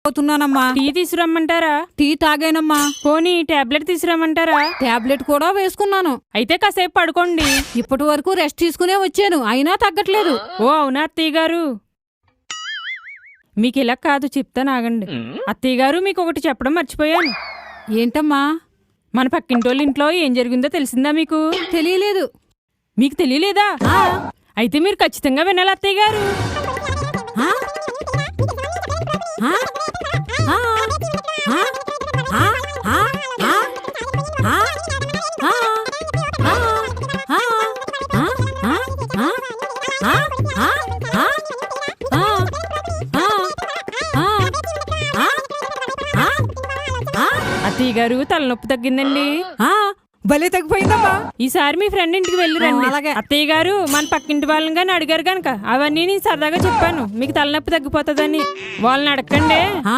పోతున్నానమ్మా. Tea తీసుకురమ్మంటారా? Tea తాగానమ్మా. పోనీ tablet తీసుకురమ్మంటారా? Tablet కూడా వేసుకున్నాను. అయితే కాసేపు పడుకోండి. ఇప్పటి వరకు రెస్ట్ తీసుకునే వచ్చాను, అయినా తగ్గట్లేదు. ఓ అవునా అత్తయ్య గారు? మీకు ఇలా కాదు, చెప్తాను ఆగండి. అత్తయ్య గారు, మీకు ఒకటి చెప్పడం మర్చిపోయాను. ఏంటమ్మా? మన పక్కింటోళ్ళ ఇంట్లో ఏం జరిగిందో తెలిసిందా మీకు? తెలియలేదు. మీకు తెలియలేదా? అయితే మీరు ఖచ్చితంగా వినాలి అత్తయ్య గారు. అత్తయ్య గారు, తలనొప్పి తగ్గిందండి. భలే తగ్గిపోయిందమ్మా. ఈసారి మీ ఫ్రెండ్ ఇంటికి వెళ్ళి రండి. అలాగే. అత్తయ్య గారు, మన పక్కింటి వాళ్ళని కానీ అడిగారు కనుక అవన్నీ నేను సరదాగా చెప్పాను, మీకు తలనొప్పి తగ్గిపోతుందని. వాళ్ళని అడగండి.